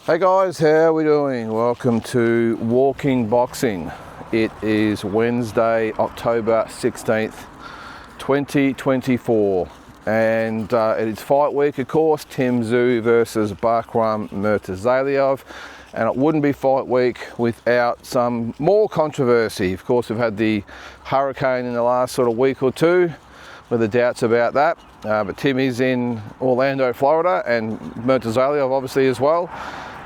Hey guys, how are we doing? Welcome to Walking Boxing. It is Wednesday, October 16th, 2024. And it is fight week, of course. Tszyu versus Murtazaliev. And it wouldn't be fight week without some more controversy. Of course, we've had the hurricane in the last sort of week or two, with the doubts about that. But Tim is in Orlando, Florida, and Murtazaliev obviously as well.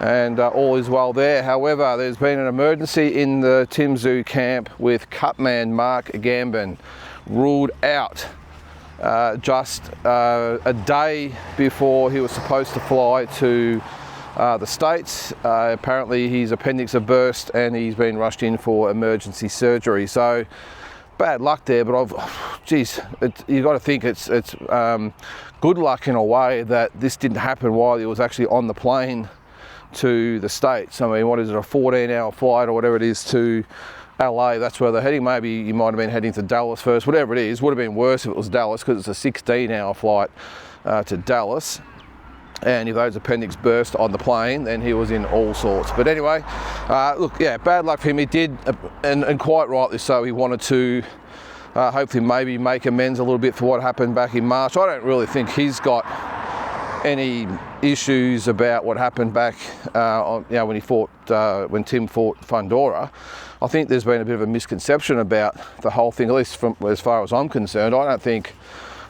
And all is well there. However, there's been an emergency in the Tszyu camp with cutman Mark Gambin ruled out just a day before he was supposed to fly to the States. Apparently his appendix had burst and he's been rushed in for emergency surgery. So bad luck there, but you've got to think it's good luck in a way that this didn't happen while he was actually on the plane to the States. I mean, what is it, a 14-hour flight or whatever it is to LA? That's where they're heading. Maybe you might have been heading to Dallas first, whatever it is. Would have been worse if it was Dallas, because it's a 16-hour flight to Dallas. And if those appendix burst on the plane, then he was in all sorts. But anyway, look, yeah, bad luck for him. He did, and quite rightly so, he wanted to hopefully maybe make amends a little bit for what happened back in March. I don't really think he's got any issues about what happened back when Tim fought Fundora. I think there's been a bit of a misconception about the whole thing, at least from as far as I'm concerned. I don't think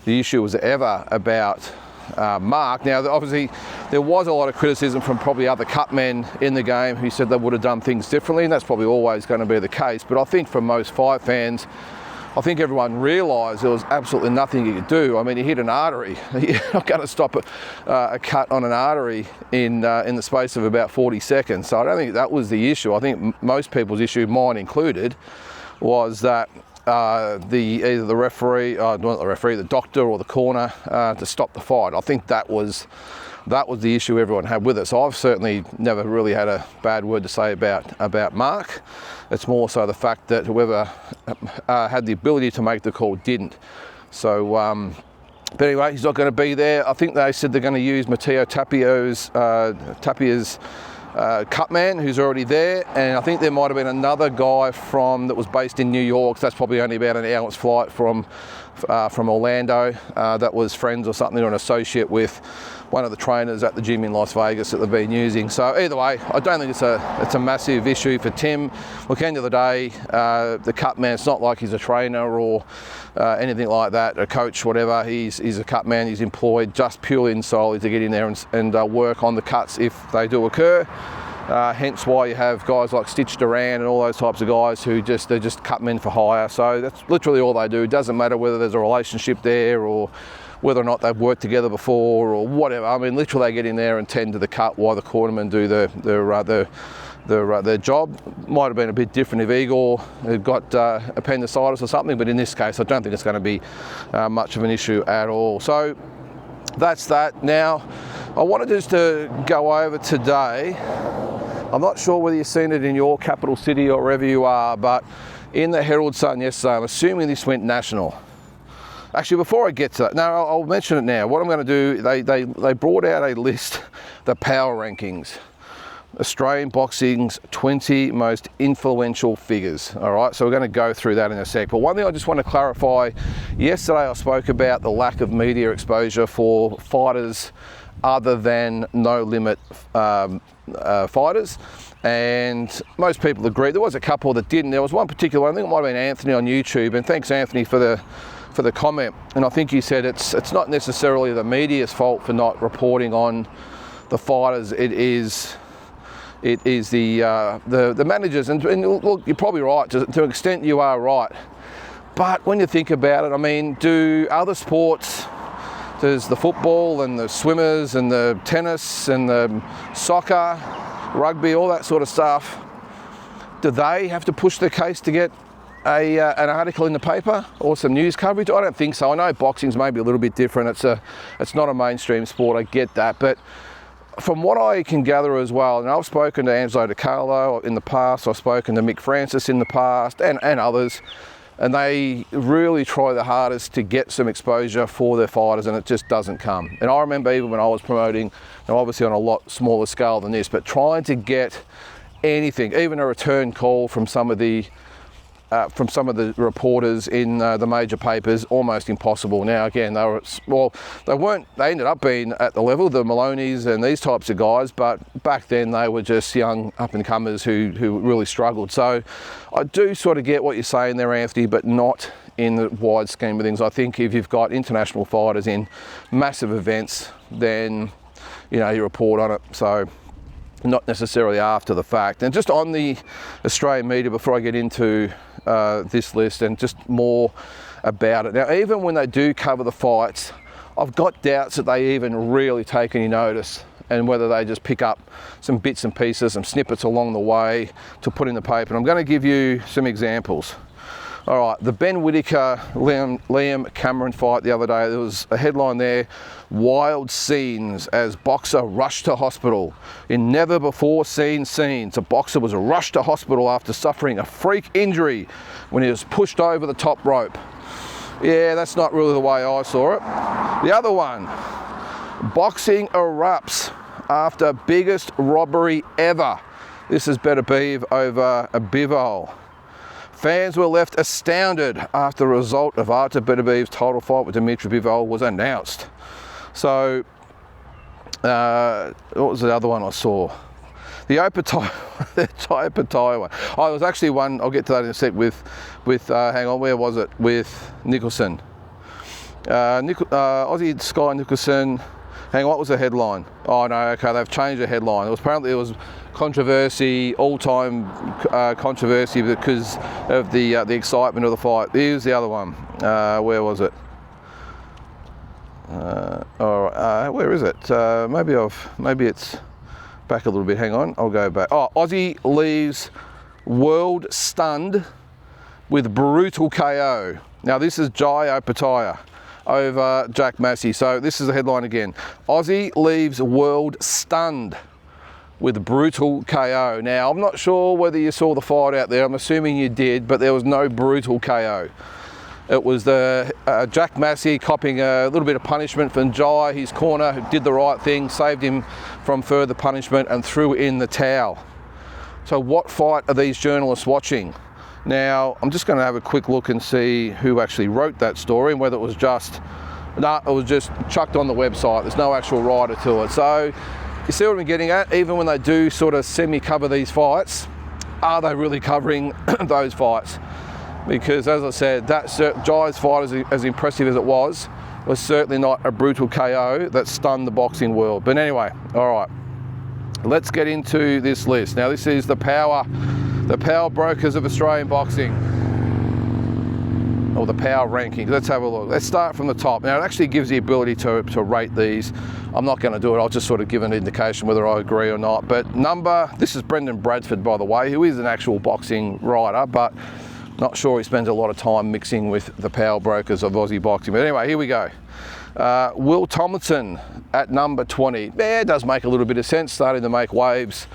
the issue was ever about Mark. Now, obviously, there was a lot of criticism from probably other cutmen in the game who said they would have done things differently, and that's probably always going to be the case. But I think for most fight fans, I think everyone realised there was absolutely nothing he could do. I mean, he hit an artery. You're not going to stop a cut on an artery in the space of about 40 seconds. So I don't think that was the issue. I think most people's issue, mine included, was that either the referee, not the referee, the doctor or the corner to stop the fight. I think that was the issue everyone had with it. So I've certainly never really had a bad word to say about Mark. It's more so the fact that whoever had the ability to make the call didn't. So, but anyway, he's not going to be there. I think they said they're going to use Matteo Tapia's cutman, who's already there, and I think there might have been another guy that was based in New York. So that's probably only about an hour's flight from Orlando. That was friends or something, or an associate with one of the trainers at the gym in Las Vegas that they've been using. So either way, I don't think it's a massive issue for Tim. Look, end of the day, the cutman, it's not like he's a trainer or anything like that, a coach, whatever. He's a cutman. He's employed just purely and solely to get in there and work on the cuts if they do occur. Hence why you have guys like Stitch Duran and all those types of guys who they're just cutmen for hire. So that's literally all they do. It doesn't matter whether there's a relationship there or whether or not they've worked together before or whatever. I mean, literally they get in there and tend to the cut while the cornermen do their job. Might have been a bit different if Igor had got appendicitis or something, but in this case, I don't think it's going to be much of an issue at all. So that's that. Now, I wanted just to go over today. I'm not sure whether you've seen it in your capital city or wherever you are, but in the Herald Sun yesterday, I'm assuming this went national. Actually, before I get to that, no, I'll mention it now. What I'm going to do, they brought out a list, the power rankings, Australian boxing's 20 most influential figures. All right, so we're going to go through that in a sec. But one thing I just want to clarify, yesterday I spoke about the lack of media exposure for fighters other than no limit fighters, and most people agree. There was a couple that didn't. There was one particular one, I think it might have been Anthony on YouTube, and thanks Anthony for the comment. And I think he said it's not necessarily the media's fault for not reporting on the fighters. It is the managers. And look, you're probably right, to an extent you are right. But when you think about it, I mean, do other sports, there's the football and the swimmers and the tennis and the soccer, rugby, all that sort of stuff, do they have to push their case to get an article in the paper or some news coverage? I don't think so. I know boxing's maybe a little bit different. It's not a mainstream sport, I get that. But from what I can gather as well, and I've spoken to Angelo DiCarlo in the past, I've spoken to Mick Francis in the past, and others, and they really try the hardest to get some exposure for their fighters, and it just doesn't come. And I remember even when I was promoting, now obviously on a lot smaller scale than this, but trying to get anything, even a return call from some of the reporters in the major papers, almost impossible. Now again, they ended up being at the level, the Maloneys and these types of guys, but back then they were just young up-and-comers who really struggled. So I do sort of get what you're saying there, Anthony, but not in the wide scheme of things. I think if you've got international fighters in massive events, then, you know, you report on it. So not necessarily after the fact. And just on the Australian media, before I get into this list and just more about it. Now, even when they do cover the fights, I've got doubts that they even really take any notice, and whether they just pick up some bits and pieces, some snippets along the way to put in the paper. And I'm going to give you some examples. All right, the Ben Whittaker, Liam Cameron fight the other day, there was a headline there, wild scenes as boxer rushed to hospital. In never before seen scenes, a boxer was rushed to hospital after suffering a freak injury when he was pushed over the top rope. Yeah, that's not really the way I saw it. The other one, boxing erupts after biggest robbery ever. This is Better Beav over a Bivol. Fans were left astounded after the result of Artur Beterbiev title fight with Dmitry Bivol was announced. So, what was the other one I saw? The Opatai one. Oh, there was actually one, I'll get to that in a sec, with hang on, where was it? With Nicholson. Aussie Sky Nicholson. Hang on, what was the headline? Oh no, okay, they've changed the headline. It was controversy, all-time controversy because of the excitement of the fight. Here's the other one. Where was it? Where is it? Maybe it's back a little bit. Hang on, I'll go back. Oh, Aussie leaves world stunned with brutal KO. Now this is Jai Opetaia over Jack Massey. So this is the headline again. Aussie leaves world stunned with brutal KO. Now, I'm not sure whether you saw the fight out there. I'm assuming you did, but there was no brutal KO. It was the Jack Massey copping a little bit of punishment from Jai, his corner, who did the right thing, saved him from further punishment and threw in the towel. So what fight are these journalists watching? Now, I'm just going to have a quick look and see who actually wrote that story and whether it was just, it was just chucked on the website. There's no actual writer to it. So you see what I'm getting at? Even when they do sort of semi-cover these fights, are they really covering those fights? Because as I said, that Jai's fight, as impressive as it was certainly not a brutal KO that stunned the boxing world. But anyway, all right, let's get into this list. Now this is the power brokers of Australian boxing, or the power rankings. Let's have a look. Let's start from the top. Now it actually gives the ability to rate these. I'm not going to do it. I'll just sort of give an indication whether I agree or not. But this is Brendan Bradford, by the way, who is an actual boxing writer, but not sure he spends a lot of time mixing with the power brokers of Aussie boxing. But anyway, here we go. Will Tomlinson at number 20. Yeah, it does make a little bit of sense, starting to make waves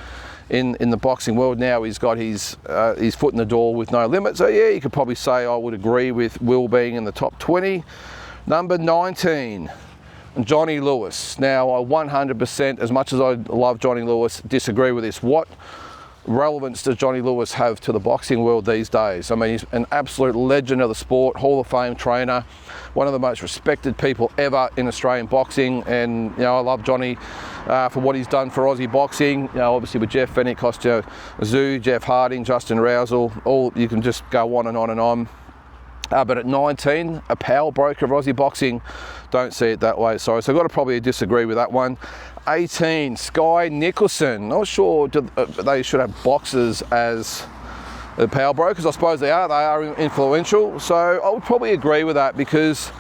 in the boxing world now. He's got his foot in the door with no limit. So yeah, you could probably say I would agree with Will being in the top 20. Number 19, Johnny Lewis. Now I 100%, as much as I love Johnny Lewis, disagree with this. What relevance does Johnny Lewis have to the boxing world these days? I mean, he's an absolute legend of the sport, Hall of Fame trainer, one of the most respected people ever in Australian boxing. And you know, I love Johnny for what he's done for Aussie boxing. You know, obviously with Jeff Fenech, Tszyu, Jeff Harding, Justin Rousel, you can just go on and on and on. But at 19, a power broker of Aussie boxing, don't see it that way. Sorry, so I've got to probably disagree with that one. 18, Sky Nicholson. Not sure they should have boxers as the power brokers. I suppose they are influential. So I would probably agree with that, because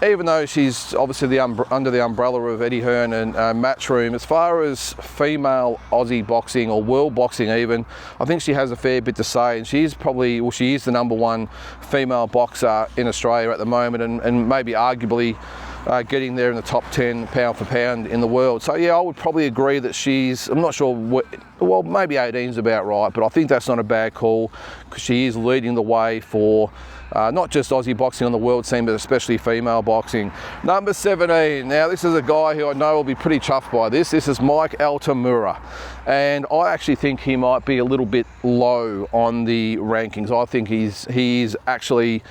even though she's obviously under the umbrella of Eddie Hearn and Matchroom, as far as female Aussie boxing or world boxing even, I think she has a fair bit to say, and she is the number one female boxer in Australia at the moment, and maybe arguably getting there in the top 10 pound for pound in the world. So yeah, I would probably agree that she's, I'm not sure what, well, maybe 18 is about right, but I think that's not a bad call, because she is leading the way for not just Aussie boxing on the world scene, but especially female boxing. Number 17. Now this is a guy who I know will be pretty chuffed by this. This is Mike Altamura, and I actually think he might be a little bit low on the rankings. I think he's actually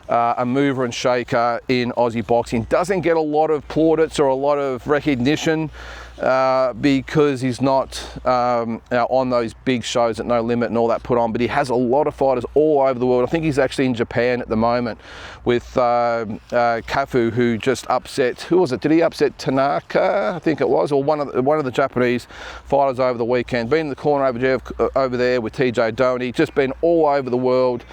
a mover and shaker in Aussie boxing. Doesn't get a lot of plaudits or a lot of recognition because he's not on those big shows at No Limit and all that put on, but he has a lot of fighters all over the world. I think he's actually in Japan at the moment with Kafu, who just upset, who was it? Did he upset Tanaka? I think it was, or one of the Japanese fighters over the weekend. Been in the corner over there with TJ Doney, just been all over the world,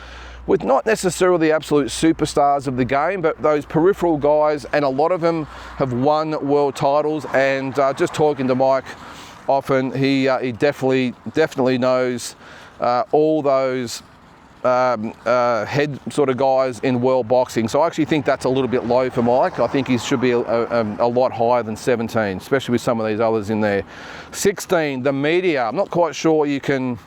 with not necessarily the absolute superstars of the game, but those peripheral guys, and a lot of them have won world titles. And just talking to Mike often, he definitely knows all those head sort of guys in world boxing. So I actually think that's a little bit low for Mike. I think he should be a lot higher than 17, especially with some of these others in there. 16, the media. I'm not quite sure you can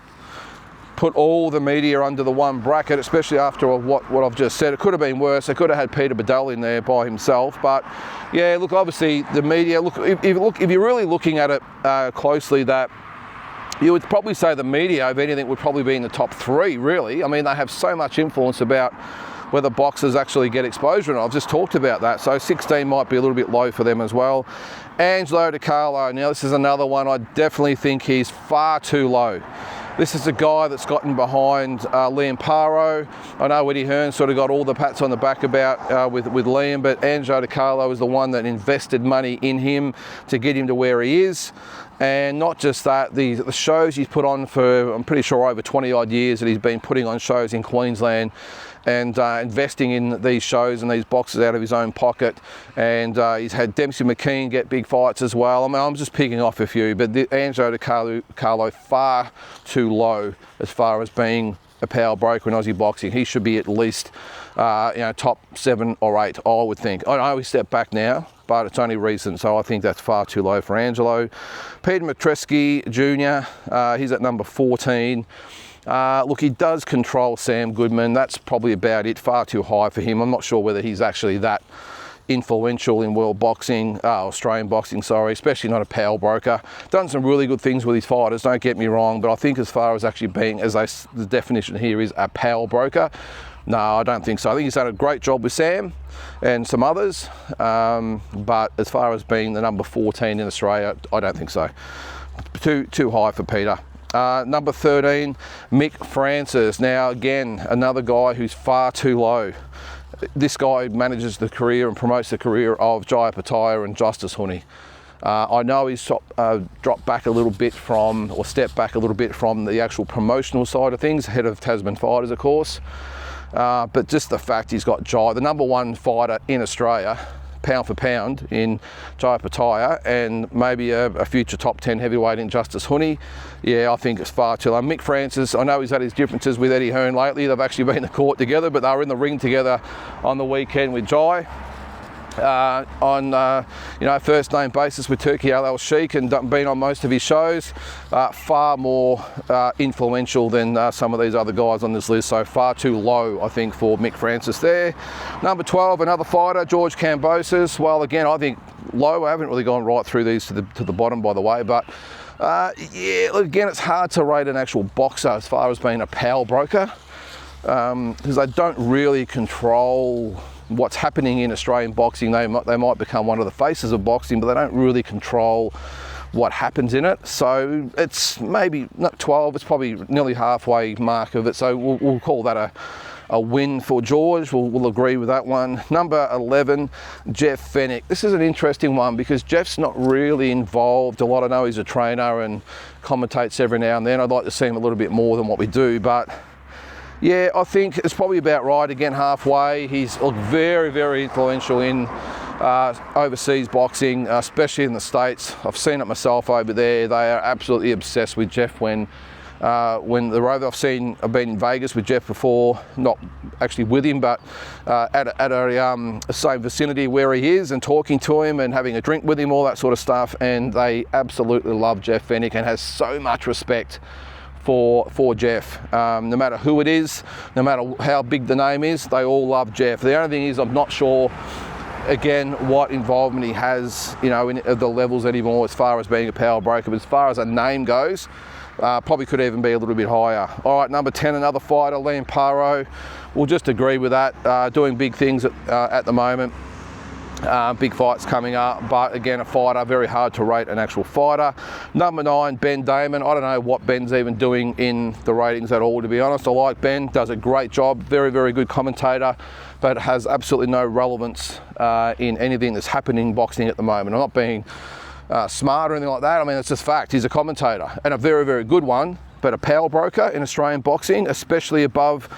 put all the media under the one bracket, especially after what I've just said. It could have been worse. They could have had Peter Bedell in there by himself. But yeah, look, obviously the media, if you're really looking at it closely, that you would probably say the media, if anything, would probably be in the top 3, really. I mean, they have so much influence about whether boxers actually get exposure, and I've just talked about that. So 16 might be a little bit low for them as well. Angelo DiCarlo, now this is another one. I definitely think he's far too low. This is a guy that's gotten behind Liam Paro. I know Eddie Hearn sort of got all the pats on the back about with Liam, but Angelo DiCarlo is the one that invested money in him to get him to where he is. And not just that, the shows he's put on for, I'm pretty sure, over 20 odd years that he's been putting on shows in Queensland and investing in these shows and these boxes out of his own pocket. And he's had Dempsey McKean get big fights as well. I mean, I'm just picking off a few, but Angelo DiCarlo far too low as far as being a power broker in Aussie boxing. He should be at least top 7 or 8, I would think. I know he stepped back now, but it's only recent, so I think that's far too low for Angelo. Peter Matreski Jr., he's at number 14. Look, he does control Sam Goodman. That's probably about it. Far too high for him. I'm not sure whether he's actually that influential in world boxing, Australian boxing, sorry, especially not a power broker. Done some really good things with his fighters, don't get me wrong, but I think as far as actually being, the definition here is a power broker, no, I don't think so. I think he's done a great job with Sam and some others, but as far as being the number 14 in Australia, I don't think so. Too high for Peter. Number 13, Mick Francis. Now again, another guy who's far too low. This guy manages the career and promotes the career of Jaya Pataya and Justice Huni. I know he's dropped back a little bit from, or stepped back a little bit from the actual promotional side of things, head of Tasman Fighters, of course. But just the fact he's got Jaya, the number 1 fighter in Australia, pound for pound, in Jaya Pataya, and maybe a future top 10 heavyweight in Justice Huni. Yeah, I think it's far too low. Mick Francis, I know he's had his differences with Eddie Hearn lately. They've actually been in the court together, but they were in the ring together on the weekend with Jai. On first name basis with Turki Al Sheikh, and been on most of his shows. Far more influential than some of these other guys on this list, so far too low, I think, for Mick Francis there. Number 12, another fighter, George Kambosos. Well, again, I think low. I haven't really gone right through these to the bottom, by the way, but yeah, again, it's hard to rate an actual boxer as far as being a power broker, because they don't really control what's happening in Australian boxing. They might become one of the faces of boxing, but they don't really control what happens in it. So it's maybe not 12, it's probably nearly halfway mark of it. So we'll call that a win for George. We'll agree with that one. Number 11, Jeff Fennick. This is an interesting one because Jeff's not really involved a lot. I know he's a trainer and commentates every now and then. I'd like to see him a little bit more than what we do, but yeah, I think it's probably about right, again, halfway. He's very, very influential in overseas boxing, especially in the States. I've seen it myself over there. They are absolutely obsessed with Jeff when when the road I've been in Vegas with Jeff before, not actually with him, but at a same vicinity where he is, and talking to him and having a drink with him, all that sort of stuff. And they absolutely love Jeff Fennick and has so much respect for Jeff. No matter who it is, no matter how big the name is, they all love Jeff. The only thing is, I'm not sure, again, what involvement he has, you know, in the levels anymore as far as being a power broker. But as far as a name goes, probably could even be a little bit higher. All right, number 10, another fighter, Liam Paro. We'll just agree with that. Doing big things at the moment. Big fights coming up, but again, a fighter, very hard to rate an actual fighter. Number 9, Ben Damon. I don't know what Ben's even doing in the ratings at all, to be honest. I like Ben, does a great job, very, very good commentator, but has absolutely no relevance in anything that's happening in boxing at the moment. I'm not being smart or anything like that. I mean, it's just fact. He's a commentator, and a very, very good one, but a power broker in Australian boxing, especially above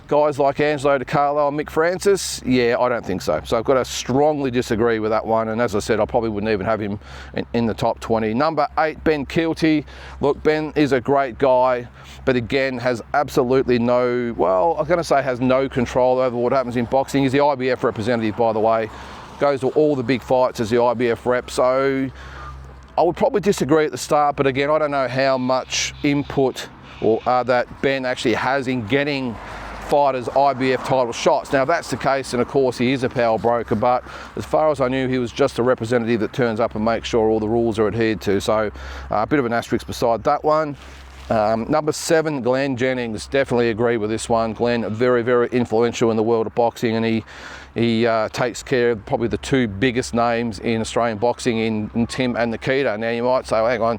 guys like Angelo DiCarlo and Mick Francis, yeah, I don't think so. So I've got to strongly disagree with that one. And as I said, I probably wouldn't even have him in the top 20. Number 8, Ben Keelty. Look, Ben is a great guy, but again, has absolutely no, well, I'm going to say has no control over what happens in boxing. He's the IBF representative, by the way. Goes to all the big fights as the IBF rep. So I would probably disagree at the start, but again, I don't know how much input or that Ben actually has in getting fighters IBF title shots. Now, if that's the case, and of course he is a power broker, but as far as I knew, he was just a representative that turns up and makes sure all the rules are adhered to. So a bit of an asterisk beside that one. Number 7, Glenn Jennings. Definitely agree with this one. Glenn, very, very influential in the world of boxing, and he takes care of probably the 2 biggest names in Australian boxing in Tim and Nikita. Now, you might say, well, hang on,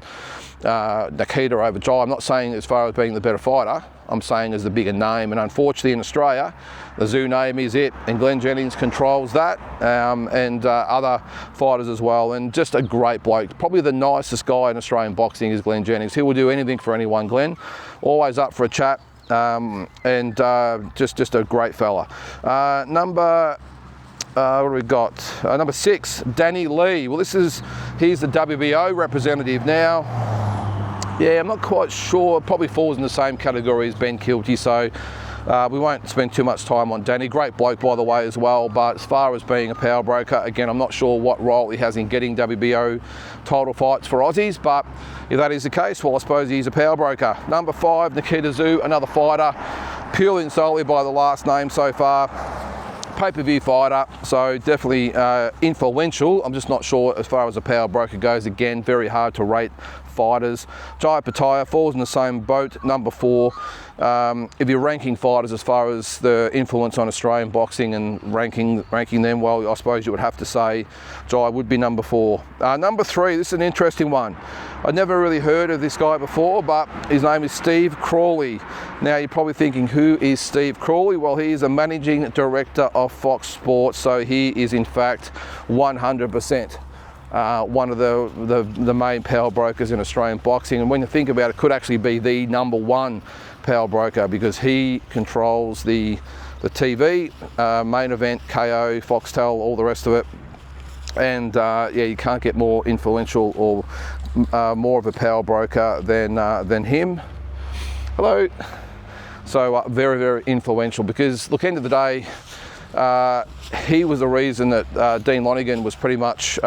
Nikita over Jai. I'm not saying as far as being the better fighter, I'm saying as the bigger name, and unfortunately in Australia, the Tszyu name is it, and Glenn Jennings controls that, and other fighters as well, and just a great bloke. Probably the nicest guy in Australian boxing is Glenn Jennings. He will do anything for anyone, Glenn. Always up for a chat, and just a great fella. What do we got? Number 6, Danny Lee. Well, he's the WBO representative now. Yeah, I'm not quite sure. Probably falls in the same category as Ben Keelty, so we won't spend too much time on Danny. Great bloke, by the way, as well, but as far as being a power broker, again, I'm not sure what role he has in getting WBO title fights for Aussies, but if that is the case, well, I suppose he's a power broker. Number 5, Nikita Tszyu, another fighter, purely and solely by the last name so far. Pay-per-view fighter, so definitely influential. I'm just not sure as far as a power broker goes. Again, very hard to rate fighters. Jai Pataya falls in the same boat, number 4. If you're ranking fighters as far as the influence on Australian boxing and ranking them, well, I suppose you would have to say Jai would be number 4. Number 3, this is an interesting one. I'd never really heard of this guy before, but his name is Steve Crawley. Now, you're probably thinking, who is Steve Crawley? Well, he is a managing director of Fox Sports, so he is in fact 100% one of the main power brokers in Australian boxing. And when you think about it, could actually be the number 1 power broker, because he controls the TV, main event, KO, Foxtel, all the rest of it. And yeah, you can't get more influential or more of a power broker than him. Hello. So very, very influential, because look, end of the day, he was the reason that Dean Lonergan was pretty much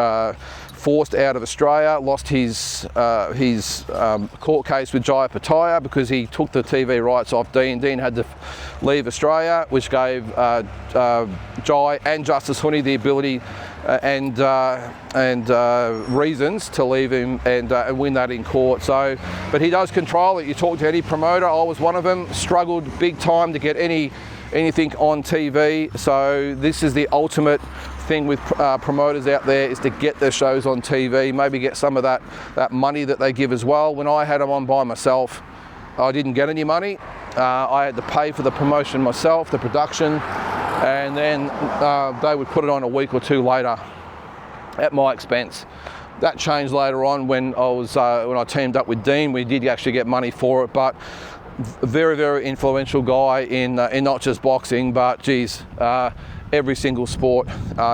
forced out of Australia, lost his court case with Jai Pataya because he took the TV rights off Dean. Dean had to leave Australia, which gave Jai and Justice Honey the ability and reasons to leave him and win that in court. So, but he does control it. You talk to any promoter, I was one of them, struggled big time to get anything on TV. So this is the ultimate thing with promoters out there, is to get their shows on TV, maybe get some of that money that they give as well. When I had them on by myself, I didn't get any money. I had to pay for the promotion myself, the production, and then they would put it on a week or 2 later at my expense. That changed later on when I teamed up with Dean. We did actually get money for it, but very, very influential guy in not just boxing, but geez, every single sport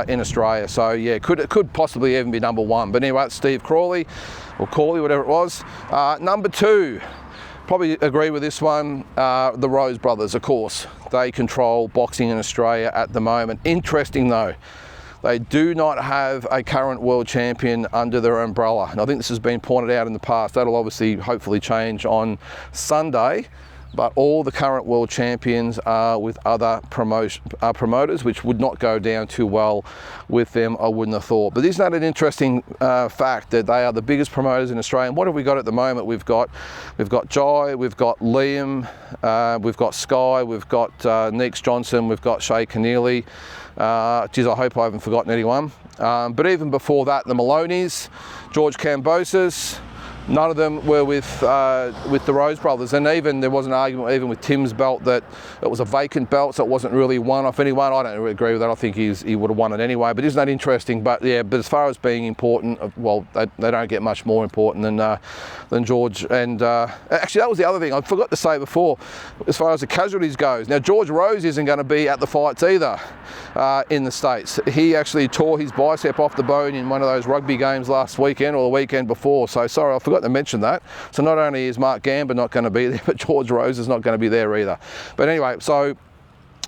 in Australia. So yeah, it could possibly even be number 1. But anyway, it's Steve Crawley, or Cawley, whatever it was. Number 2, Probably agree with this one. The Rose brothers, of course, they control boxing in Australia at the moment. Interesting though, they do not have a current world champion under their umbrella. And I think this has been pointed out in the past. That'll obviously hopefully change on Sunday. But all the current world champions are with other promoters, which would not go down too well with them, I wouldn't have thought. But isn't that an interesting fact that they are the biggest promoters in Australia? And what have we got at the moment? We've got Jai, we've got Liam, we've got Sky, we've got Neeks Johnson, we've got Shay Keneally. Geez, I hope I haven't forgotten anyone. But even before that, the Maloneys, George Kambosos, none of them were with the Rose brothers, and even there was an argument even with Tim's belt that it was a vacant belt, so it wasn't really won off anyone. I don't really agree with that. I think he would have won it anyway. But isn't that interesting? But yeah, but as far as being important, well, they don't get much more important than George. And actually, that was the other thing I forgot to say before. As far as the casualties goes, now George Rose isn't going to be at the fights either in the States. He actually tore his bicep off the bone in one of those rugby games last weekend or the weekend before. So sorry, I forgot to mention that. So not only is Mark Gamba not going to be there, but George Rose is not going to be there either. But anyway, so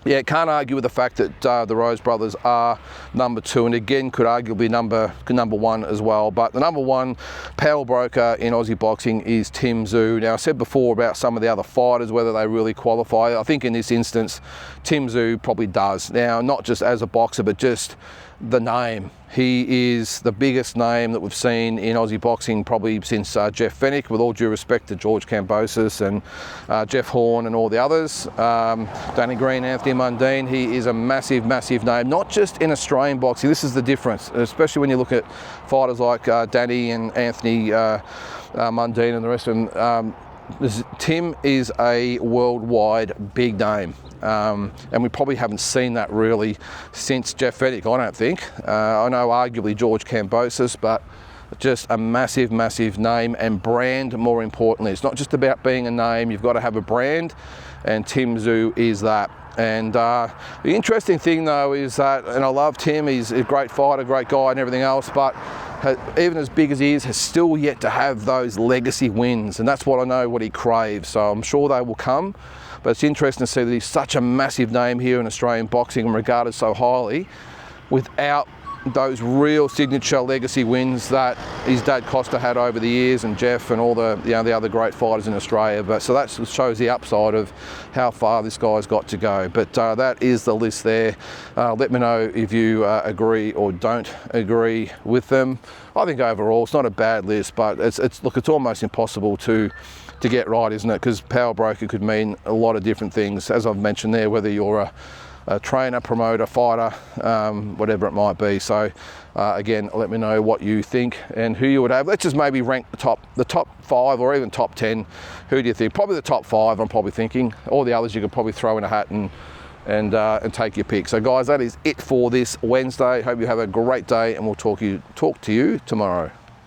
yeah, can't argue with the fact that the Rose brothers are number 2, and again could arguably number 1 as well. But the number 1 power broker in Aussie boxing is Tim Tszyu. Now I said before about some of the other fighters, whether they really qualify. I think in this instance, Tim Tszyu probably does. Now, not just as a boxer, but just the name. He is the biggest name that we've seen in Aussie boxing probably since Jeff Fennick, with all due respect to George Kambosos and Jeff Horn and all the others. Danny Green, Anthony Mundine, he is a massive, massive name, not just in Australian boxing. This is the difference, especially when you look at fighters like Danny and Anthony Mundine and the rest of them. Tim is a worldwide big name. And we probably haven't seen that really since Jeff Fennick, I don't think. I know arguably George Kambosos, but just a massive, massive name and brand, more importantly. It's not just about being a name, you've got to have a brand, and Tim Tszyu is that. And the interesting thing though is that, and I love Tim, he's a great fighter, great guy and everything else, but even as big as he is, has still yet to have those legacy wins, and that's what I know what he craves. So I'm sure they will come. But it's interesting to see that he's such a massive name here in Australian boxing and regarded so highly without those real signature legacy wins that his dad Costa had over the years, and Jeff and all the the other great fighters in Australia. But so that shows the upside of how far this guy's got to go. But that is the list there. Let me know if you agree or don't agree with them. I think overall it's not a bad list, but it's almost impossible to get right, isn't it? Because power broker could mean a lot of different things, as I've mentioned there, whether you're a trainer, promoter, fighter, whatever it might be. So again, let me know what you think and who you would have. Let's just maybe rank the top 5 or even top 10. Who do you think? Probably the top 5, I'm probably thinking. All the others you could probably throw in a hat and take your pick. So guys, that is it for this Wednesday. Hope you have a great day, and we'll talk to you tomorrow.